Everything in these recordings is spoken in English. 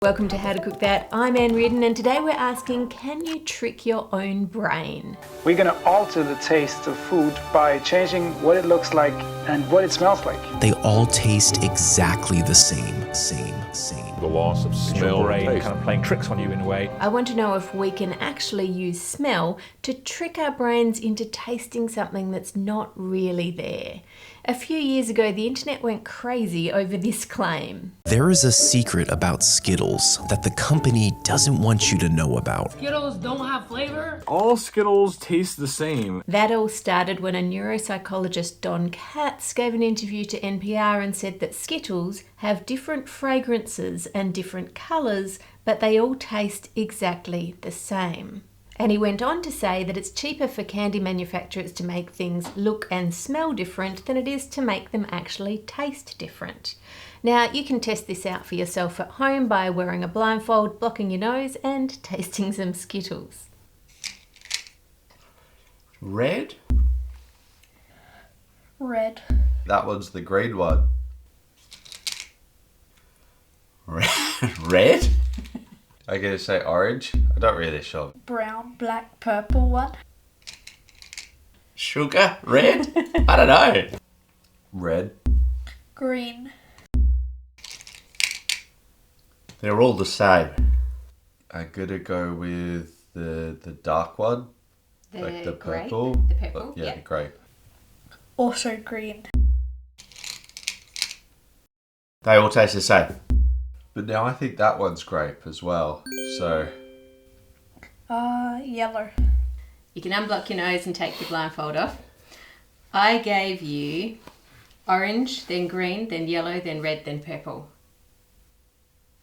Welcome to How to Cook That. I'm Ann Reardon, and today we're asking, can you trick your own brain? We're going to alter the taste of food by changing what it looks like and what it smells like. They all taste exactly the same. The loss of smell Your brain and taste. kind of playing tricks on you in a way. I want to know if we can actually use smell to trick our brains into tasting something that's not really there. A few years ago, the internet went crazy over this claim. There is a secret about Skittles that the company doesn't want you to know about. Skittles don't have flavor? All Skittles taste the same. That all started when a neuropsychologist, Don Katz, gave an interview to NPR and said that Skittles have different fragrances and different colours, but they all taste exactly the same. And he went on to say that it's cheaper for candy manufacturers to make things look and smell different than it is to make them actually taste different. Now, you can test this out for yourself at home by wearing a blindfold, blocking your nose, and tasting some Skittles. Red? Red. That one's the green one. Red? I gotta say orange? I'm not really sure. Brown, black, purple one. Sugar? Red? I don't know. Red. Green. They're all the same. I'm gonna go with the dark one. Like the purple. The purple, Yeah, yep. the grape. Also green. They all taste the same. But now I think that one's grape as well. So Yellow. You can unblock your nose and take your blindfold off. I gave you orange, then green, then yellow, then red, then purple.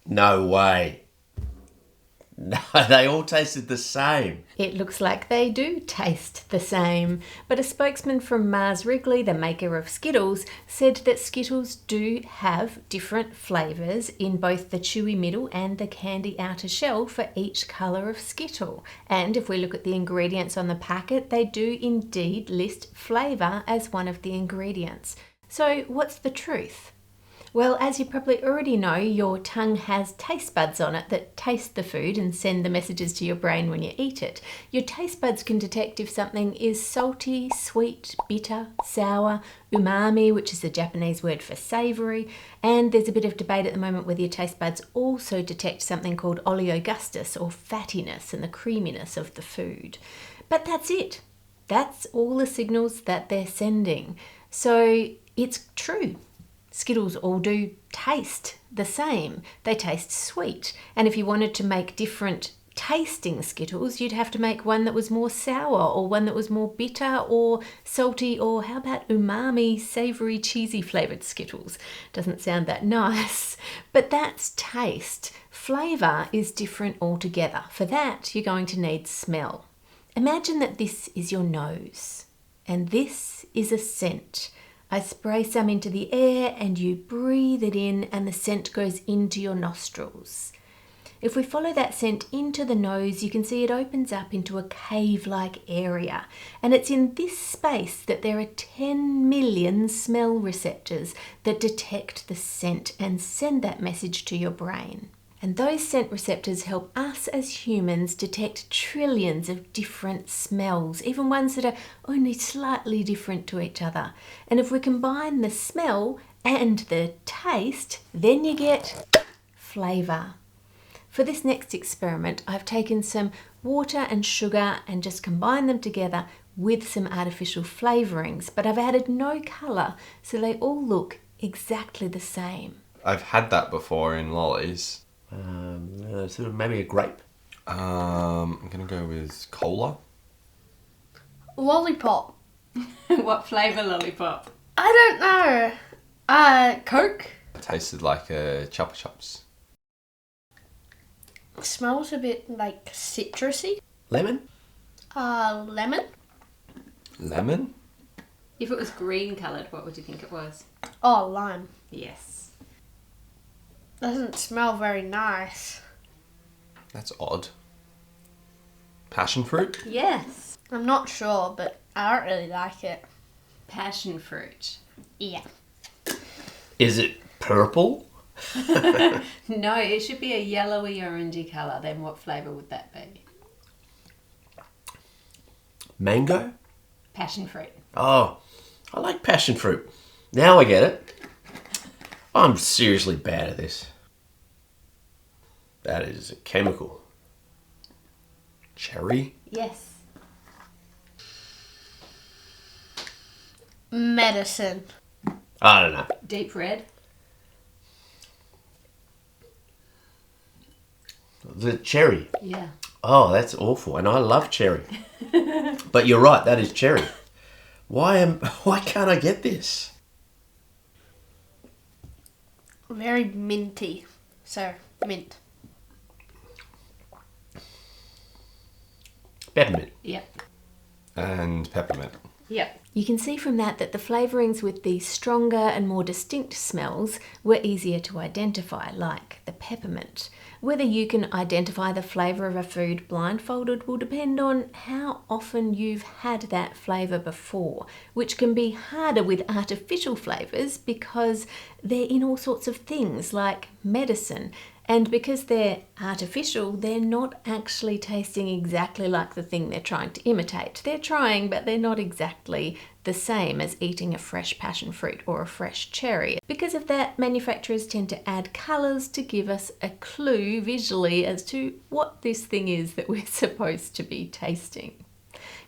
no way. No, they all tasted the same. It looks like they do taste the same, but a spokesman from Mars Wrigley, the maker of Skittles, said that Skittles do have different flavours in both the chewy middle and the candy outer shell for each colour of Skittle. And if we look at the ingredients on the packet, they do indeed list flavour as one of the ingredients. So what's the truth? Well, as you probably already know, your tongue has taste buds on it that taste the food and send the messages to your brain when you eat it. Your taste buds can detect if something is salty, sweet, bitter, sour, umami, which is the Japanese word for savoury, and there's a bit of debate at the moment whether your taste buds also detect something called oleogustus, or fattiness and the creaminess of the food. But that's it. That's all the signals that they're sending. So it's true. Skittles all do taste the same. They taste sweet. And if you wanted to make different tasting Skittles, you'd have to make one that was more sour, or one that was more bitter or salty, or how about umami, savoury, cheesy flavoured Skittles? Doesn't sound that nice. But that's taste. Flavour is different altogether. For that, you're going to need smell. Imagine that this is your nose, and this is a scent. I spray some into the air and you breathe it in, and the scent goes into your nostrils. If we follow that scent into the nose, you can see it opens up into a cave-like area. And it's in this space that there are 10 million smell receptors that detect the scent and send that message to your brain. And those scent receptors help us as humans detect trillions of different smells, even ones that are only slightly different to each other. And if we combine the smell and the taste, then you get flavour. For this next experiment, I've taken some water and sugar and just combined them together with some artificial flavourings, but I've added no colour, so they all look exactly the same. I've had that before in lollies. Sort of maybe a grape. I'm gonna go with cola. Lollipop. What flavour lollipop? I don't know. Coke. It tasted like Chupa Chups. Smells a bit like citrusy. Lemon? Lemon. Lemon? If it was green coloured, what would you think it was? Oh, lime. Yes. Doesn't smell very nice. That's odd. Passion fruit? Yes. I'm not sure, but I don't really like it. Passion fruit. Yeah. Is it purple? No, it should be a yellowy orangey colour. Then what flavour would that be? Mango? Passion fruit. Oh, I like passion fruit. Now I get it. I'm seriously bad at this. That is a chemical. Cherry? Yes. Medicine. I don't know. Deep red. The cherry. Yeah. Oh, that's awful. And I love cherry. But you're right, that is cherry. Why can't I get this? Very minty. So, mint. Peppermint. Yep. And peppermint. Yep. You can see from that the flavourings with the stronger and more distinct smells were easier to identify, like the peppermint. Whether you can identify the flavour of a food blindfolded will depend on how often you've had that flavour before, which can be harder with artificial flavours because they're in all sorts of things like medicine. And because they're artificial, they're not actually tasting exactly like the thing they're trying to imitate. They're trying, but they're not exactly the same as eating a fresh passion fruit or a fresh cherry. Because of that, manufacturers tend to add colours to give us a clue visually as to what this thing is that we're supposed to be tasting.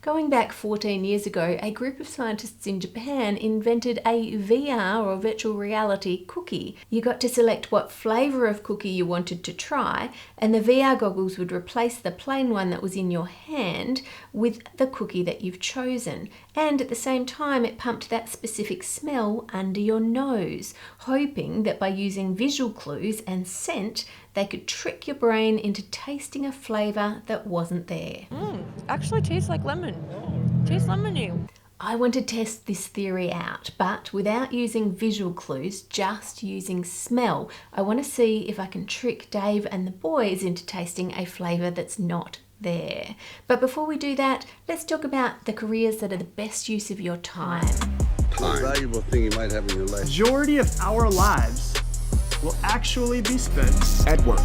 Going back 14 years ago, a group of scientists in Japan invented a VR or virtual reality cookie. You got to select what flavour of cookie you wanted to try, and the VR goggles would replace the plain one that was in your hand with the cookie that you've chosen. And at the same time, it pumped that specific smell under your nose, hoping that by using visual clues and scent, they could trick your brain into tasting a flavour that wasn't there. Actually tastes like lemon. Tastes lemony. I want to test this theory out, but without using visual clues, just using smell. I want to see if I can trick Dave and the boys into tasting a flavour that's not there. But before we do that, let's talk about the careers that are the best use of your time. Most valuable thing you might have in your life. Majority of our lives will actually be spent at work.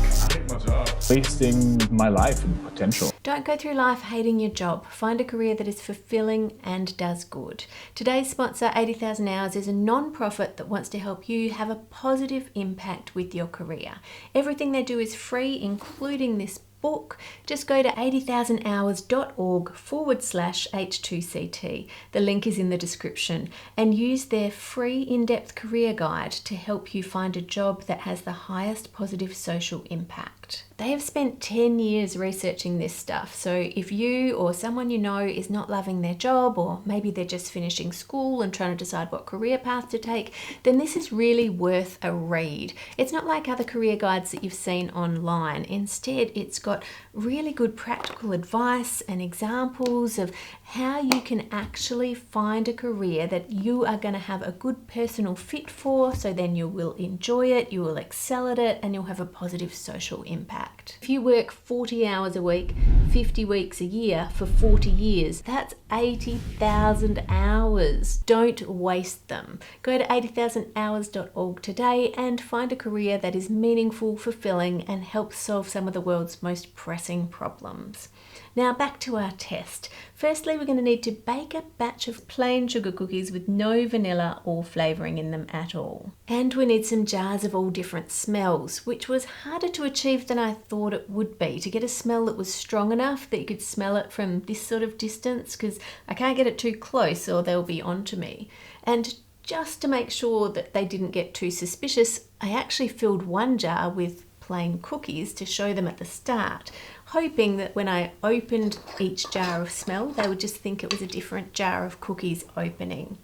Wasting my life and potential. Don't go through life hating your job. Find a career that is fulfilling and does good. Today's sponsor, 80,000 Hours, is a non-profit that wants to help you have a positive impact with your career. Everything they do is free, including this book. Just go to 80,000hours.org/H2CT. The link is in the description, and use their free in-depth career guide to help you find a job that has the highest positive social impact. They have spent 10 years researching this stuff, so if you or someone you know is not loving their job, or maybe they're just finishing school and trying to decide what career path to take, then this is really worth a read. It's not like other career guides that you've seen online. Instead, it's got really good practical advice and examples of how you can actually find a career that you are going to have a good personal fit for, so then you will enjoy it, you will excel at it, and you'll have a positive social impact. If you work 40 hours a week, 50 weeks a year for 40 years, that's 80,000 hours. Don't waste them. Go to 80,000hours.org today and find a career that is meaningful, fulfilling, and helps solve some of the world's most pressing problems. Now back to our test. Firstly, we're going to need to bake a batch of plain sugar cookies with no vanilla or flavouring in them at all. And we need some jars of all different smells, which was harder to achieve than I thought it would be, to get a smell that was strong enough that you could smell it from this sort of distance, because I can't get it too close or they'll be onto me. And just to make sure that they didn't get too suspicious, I actually filled one jar with plain cookies to show them at the start, hoping that when I opened each jar of smell, they would just think it was a different jar of cookies opening.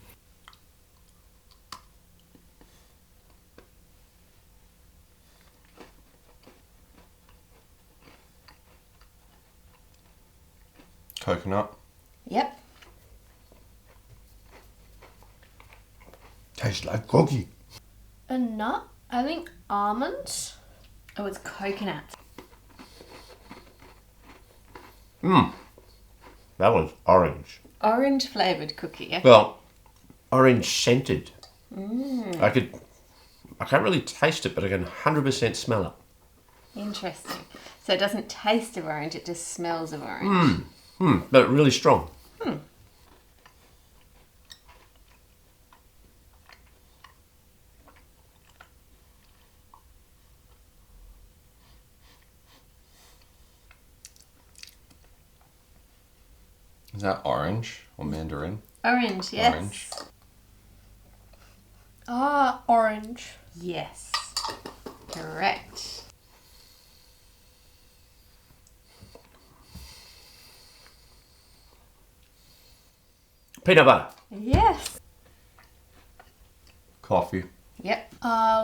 Coconut. Yep. Tastes like cookie. A nut? I think almonds. Oh, it's coconut. That one's orange. Orange flavoured cookie. Well, orange scented. I I can't really taste it, but I can 100% smell it. Interesting. So it doesn't taste of orange, it just smells of orange. But really strong. Is that orange or mandarin? Orange, yes. Orange. Ah, orange. Yes. Correct. Peanut butter. Yes. Coffee. Yep.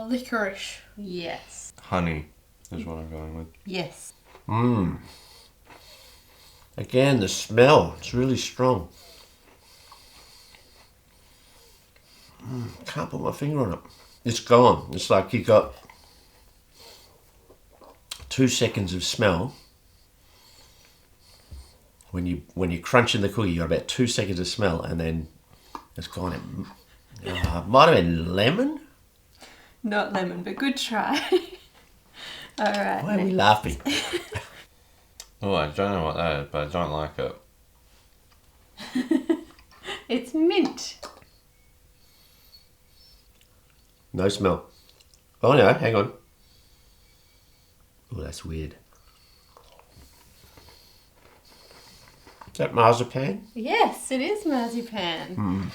Licorice. Yes. Honey is what I'm going with. Yes. Again, the smell. It's really strong. Can't put my finger on it. It's gone. It's like you got 2 seconds of smell. When you're crunching the cookie, you got about 2 seconds of smell, and then it's gone. It might have been lemon. Not lemon, but good try. All right. Why are we laughing? Oh, I don't know what that is, but I don't like it. It's mint. No smell. Oh no, hang on. Oh, that's weird. Is that marzipan? Yes, it is marzipan.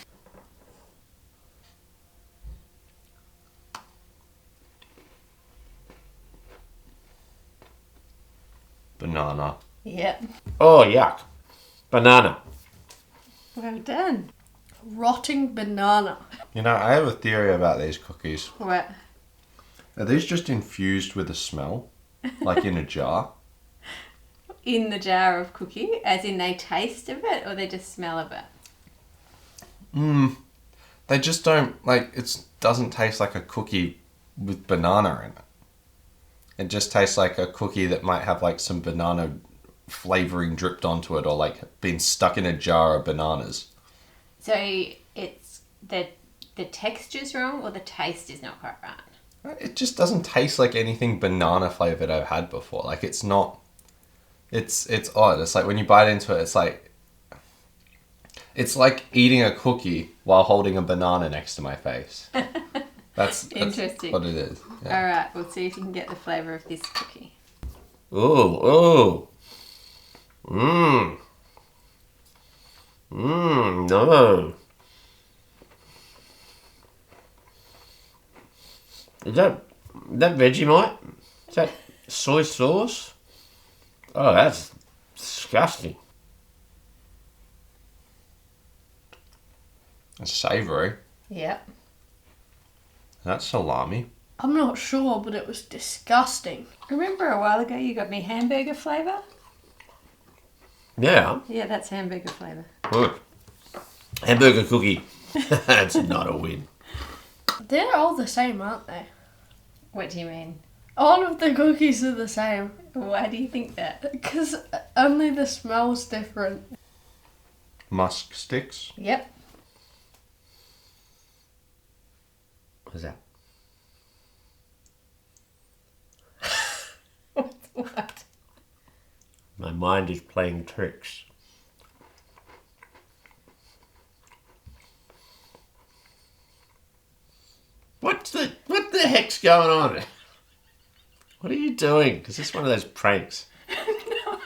Banana. Yep. Oh, yuck. Banana. Well done. Rotting banana. You know, I have a theory about these cookies. What? Are these just infused with a smell? Like in a jar? In the jar of cookie, as in they taste of it or they just smell of it? They just don't, like, it doesn't taste like a cookie with banana in it. It just tastes like a cookie that might have, like, some banana flavouring dripped onto it or, like, been stuck in a jar of bananas. So it's the texture's wrong or the taste is not quite right? It just doesn't taste like anything banana flavoured I've had before. Like, it's not... It's odd. It's like when you bite into it, it's like eating a cookie while holding a banana next to my face. That's Interesting. what it is. Yeah. All right, we'll see if you can get the flavour of this cookie. Oh. No. Is that Vegemite? Is that soy sauce? Oh, that's disgusting. It's savoury. Yep. That's salami. I'm not sure, but it was disgusting. Remember a while ago you got me hamburger flavour? Yeah. Yeah, that's hamburger flavour. Good. Hamburger cookie. That's not a win. They're all the same, aren't they? What do you mean? All of the cookies are the same. Why do you think that? Because only the smell's different. Musk sticks. Yep. What's that? What? My mind is playing tricks. What the heck's going on? What are you doing? Is this one of those pranks? No.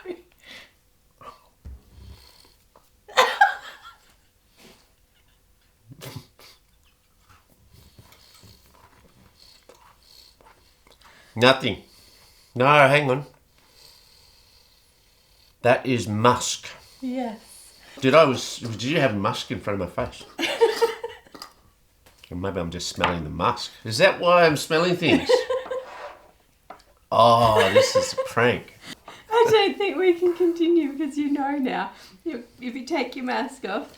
Nothing. No, hang on. That is musk. Yes. Did you have musk in front of my face? Or maybe I'm just smelling the musk. Is that why I'm smelling things? Oh, this is a prank. I don't think we can continue because you know now. If you take your mask off.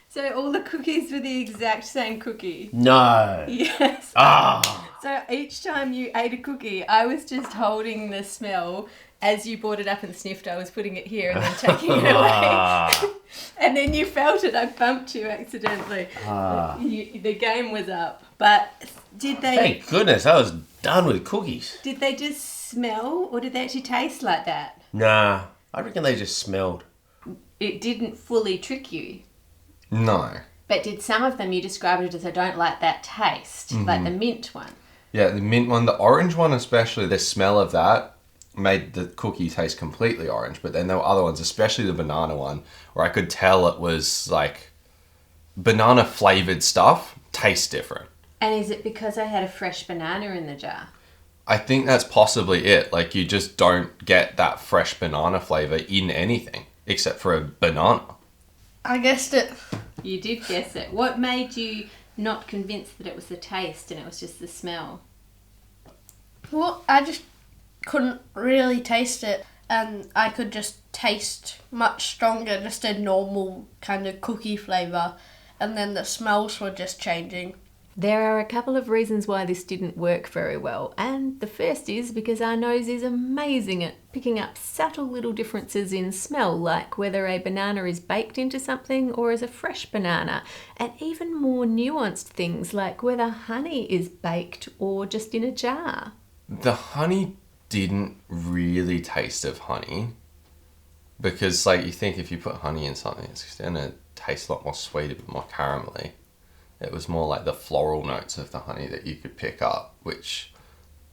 So all the cookies were the exact same cookie. No. Yes. Ah. So each time you ate a cookie, I was just holding the smell as you brought it up and sniffed, I was putting it here and then taking it away. And then you felt it. I bumped you accidentally. The game was up. But did they... Thank goodness, I was done with cookies. Did they just smell or did they actually taste like that? Nah, I reckon they just smelled. It didn't fully trick you. No. But did some of them, you described it as I don't like that taste, like the mint one? Yeah, the mint one, the orange one especially, the smell of that made the cookie taste completely orange. But then there were other ones, especially the banana one, where I could tell it was like banana flavoured stuff tastes different. And is it because I had a fresh banana in the jar? I think that's possibly it. Like, you just don't get that fresh banana flavour in anything except for a banana. I guessed it. You did guess it. What made you not convinced that it was the taste and it was just the smell? Well, I just couldn't really taste it, and I could just taste much stronger, just a normal kind of cookie flavour, and then the smells were just changing. There are a couple of reasons why this didn't work very well, and the first is because our nose is amazing at picking up subtle little differences in smell, like whether a banana is baked into something or is a fresh banana, and even more nuanced things like whether honey is baked or just in a jar. The honey didn't really taste of honey, because like you think if you put honey in something, it's going to taste a lot more sweet, a bit more caramelly. It was more like the floral notes of the honey that you could pick up, which,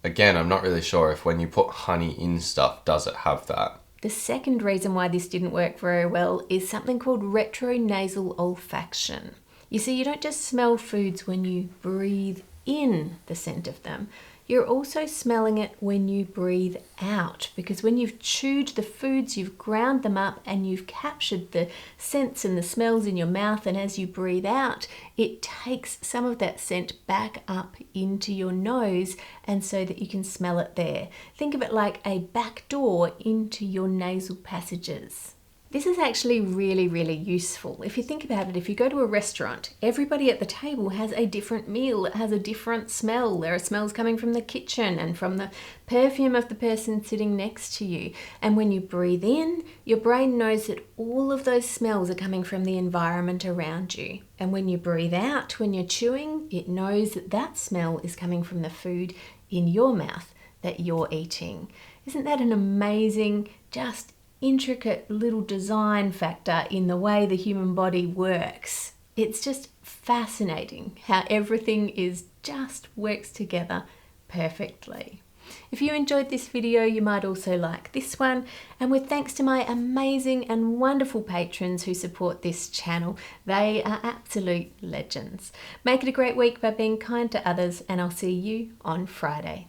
again, I'm not really sure if when you put honey in stuff, does it have that? The second reason why this didn't work very well is something called retronasal olfaction. You see, you don't just smell foods when you breathe in the scent of them. You're also smelling it when you breathe out, because when you've chewed the foods, you've ground them up and you've captured the scents and the smells in your mouth, and as you breathe out, it takes some of that scent back up into your nose, and so that you can smell it there. Think of it like a back door into your nasal passages. This is actually really, really useful. If you think about it, if you go to a restaurant, everybody at the table has a different meal. It has a different smell. There are smells coming from the kitchen and from the perfume of the person sitting next to you. And when you breathe in, your brain knows that all of those smells are coming from the environment around you. And when you breathe out, when you're chewing, it knows that that smell is coming from the food in your mouth that you're eating. Isn't that an amazing, just intricate little design factor in the way the human body works? It's just fascinating how everything just works together perfectly. If you enjoyed this video, you might also like this one. And with thanks to my amazing and wonderful patrons who support this channel, they are absolute legends. Make it a great week by being kind to others, and I'll see you on Friday.